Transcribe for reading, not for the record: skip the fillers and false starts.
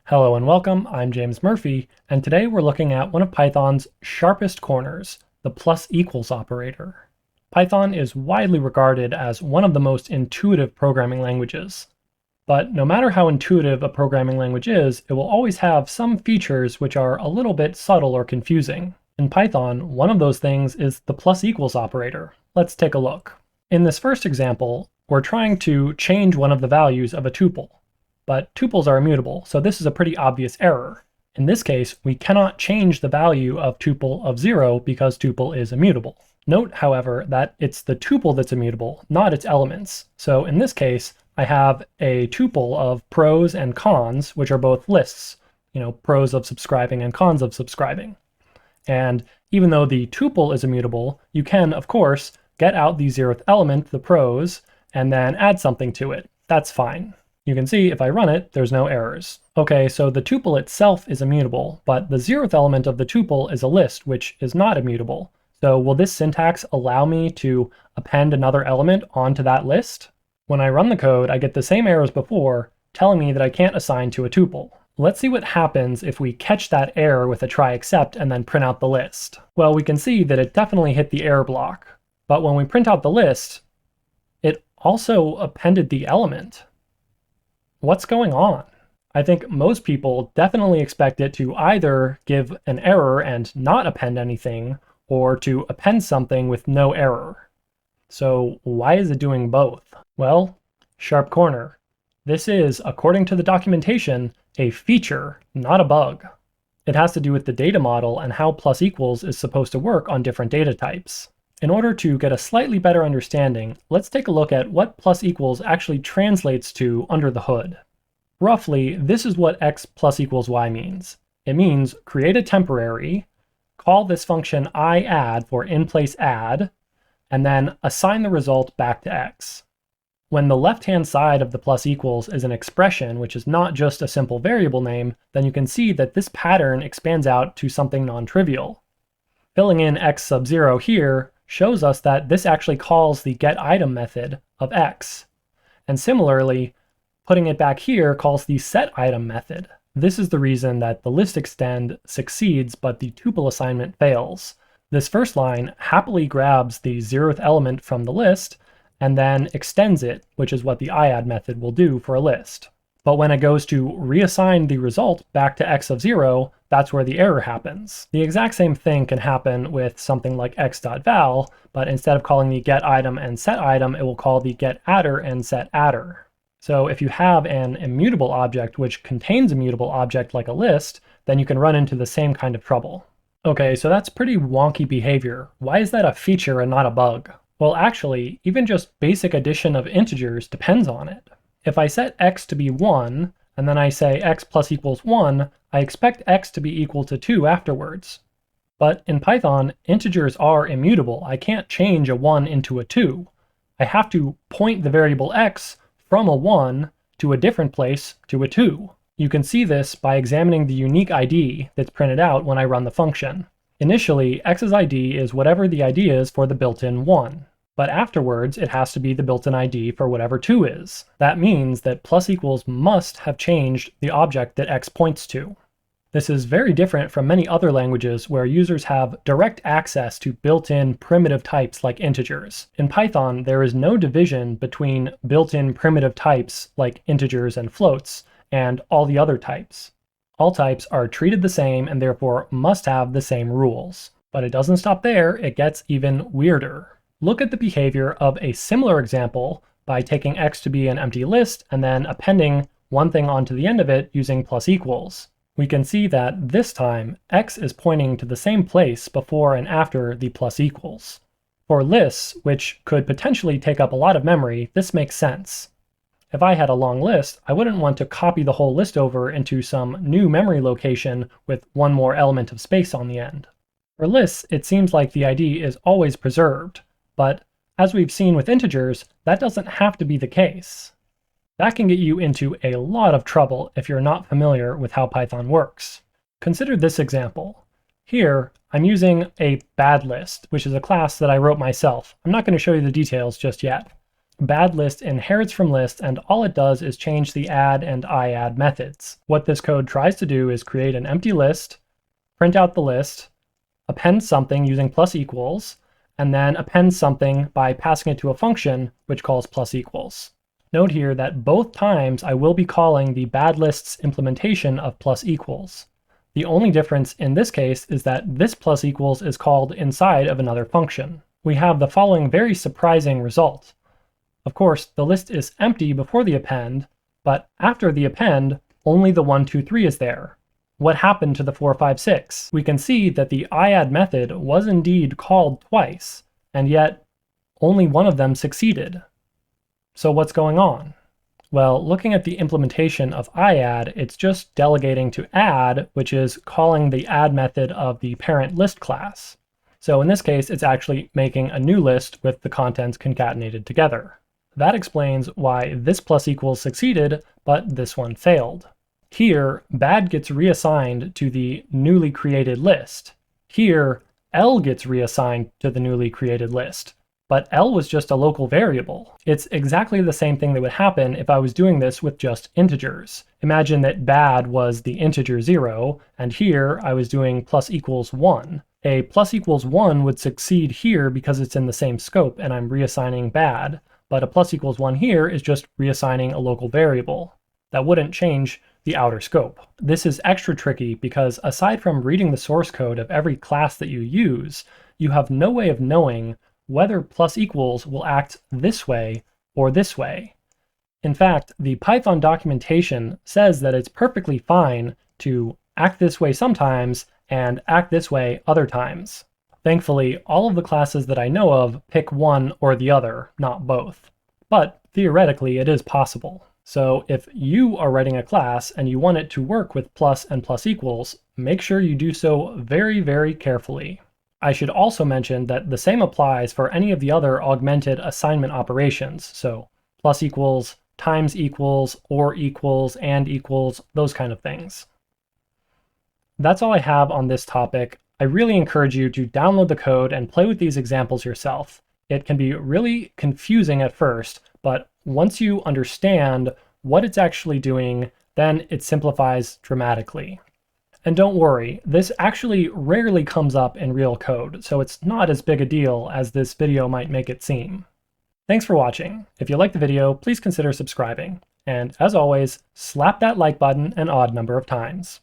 Hello and welcome, I'm James Murphy, and today we're looking at one of Python's sharpest corners, the plus equals operator. Python is widely regarded as one of the most intuitive programming languages. But no matter how intuitive a programming language is, it will always have some features which are a little bit subtle or confusing. In Python, one of those things is the plus equals operator. Let's take a look. In this first example, we're trying to change one of the values of a tuple. But tuples are immutable, so this is a pretty obvious error. In this case, we cannot change the value of tuple of 0 because tuple is immutable. Note, however, that it's the tuple that's immutable, not its elements. So in this case, I have a tuple of pros and cons, which are both lists, pros of subscribing and cons of subscribing. And even though the tuple is immutable, you can, of course, get out the 0th element, the pros, and then add something to it. That's fine. You can see if I run it, there's no errors. Okay, so the tuple itself is immutable, but the 0th element of the tuple is a list, which is not immutable. So will this syntax allow me to append another element onto that list? When I run the code, I get the same errors before, telling me that I can't assign to a tuple. Let's see what happens if we catch that error with a try except and then print out the list. Well, we can see that it definitely hit the error block. But when we print out the list, it also appended the element. What's going on? I think most people definitely expect it to either give an error and not append anything, or to append something with no error. So why is it doing both? Well, sharp corner. This is, according to the documentation, a feature, not a bug. It has to do with the data model and how plus equals is supposed to work on different data types. In order to get a slightly better understanding, let's take a look at what plus equals actually translates to under the hood. Roughly, this is what x plus equals y means. It means create a temporary, call this function iadd for in-place add, and then assign the result back to x. When the left-hand side of the plus equals is an expression, which is not just a simple variable name, then you can see that this pattern expands out to something non-trivial. Filling in x sub 0 here shows us that this actually calls the getItem method of x. And similarly, putting it back here calls the setItem method. This is the reason that the list extend succeeds but the tuple assignment fails. This first line happily grabs the 0th element from the list and then extends it, which is what the iadd method will do for a list. But when it goes to reassign the result back to x of 0, that's where the error happens. The exact same thing can happen with something like x.val, but instead of calling the getItem and setItem, it will call the getAdder and setAdder. So if you have an immutable object which contains a mutable object like a list, then you can run into the same kind of trouble. Okay, so that's pretty wonky behavior. Why is that a feature and not a bug? Well, actually, even just basic addition of integers depends on it. If I set x to be 1, and then I say x plus equals 1, I expect x to be equal to 2 afterwards. But in Python, integers are immutable. I can't change a 1 into a 2. I have to point the variable x from a 1 to a different place to a 2. You can see this by examining the unique ID that's printed out when I run the function. Initially, x's ID is whatever the ID is for the built-in 1. But afterwards, it has to be the built-in ID for whatever 2 is. That means that plus equals must have changed the object that x points to. This is very different from many other languages where users have direct access to built-in primitive types like integers. In Python, there is no division between built-in primitive types like integers and floats and all the other types. All types are treated the same and therefore must have the same rules. But it doesn't stop there, it gets even weirder. Look at the behavior of a similar example by taking x to be an empty list and then appending one thing onto the end of it using plus equals. We can see that this time x is pointing to the same place before and after the plus equals. For lists, which could potentially take up a lot of memory, this makes sense. If I had a long list, I wouldn't want to copy the whole list over into some new memory location with one more element of space on the end. For lists, it seems like the ID is always preserved. But as we've seen with integers, that doesn't have to be the case. That can get you into a lot of trouble if you're not familiar with how Python works. Consider this example. Here, I'm using a bad list, which is a class that I wrote myself. I'm not going to show you the details just yet. Bad list inherits from list, and all it does is change the add and iadd methods. What this code tries to do is create an empty list, print out the list, append something using plus equals, and then append something by passing it to a function which calls plus equals. Note here that both times I will be calling the bad list's implementation of plus equals. The only difference in this case is that this plus equals is called inside of another function. We have the following very surprising result. Of course, the list is empty before the append, but after the append, only the 1, 2, 3 is there. What happened to the 4, 5, 6? We can see that the iadd method was indeed called twice, and yet only one of them succeeded. So what's going on? Well, looking at the implementation of iadd, it's just delegating to add, which is calling the add method of the parent list class. So in this case, it's actually making a new list with the contents concatenated together. That explains why this plus equals succeeded, but this one failed. Here, bad gets reassigned to the newly created list. Here, L gets reassigned to the newly created list. But L was just a local variable. It's exactly the same thing that would happen if I was doing this with just integers. Imagine that bad was the integer 0, and here I was doing plus equals 1. A plus equals 1 would succeed here because it's in the same scope and I'm reassigning bad, but a plus equals 1 here is just reassigning a local variable. That wouldn't change the outer scope. This is extra tricky because aside from reading the source code of every class that you use, you have no way of knowing whether plus equals will act this way or this way. In fact, the Python documentation says that it's perfectly fine to act this way sometimes and act this way other times. Thankfully, all of the classes that I know of pick one or the other, not both. But theoretically, it is possible. So if you are writing a class and you want it to work with plus and plus equals, make sure you do so very, very carefully. I should also mention that the same applies for any of the other augmented assignment operations, so plus equals, times equals, or equals, and equals, those kind of things. That's all I have on this topic. I really encourage you to download the code and play with these examples yourself. It can be really confusing at first, but once you understand what it's actually doing, then it simplifies dramatically. And don't worry, this actually rarely comes up in real code, so it's not as big a deal as this video might make it seem. Thanks for watching. If you liked the video, please consider subscribing. And as always, slap that like button an odd number of times.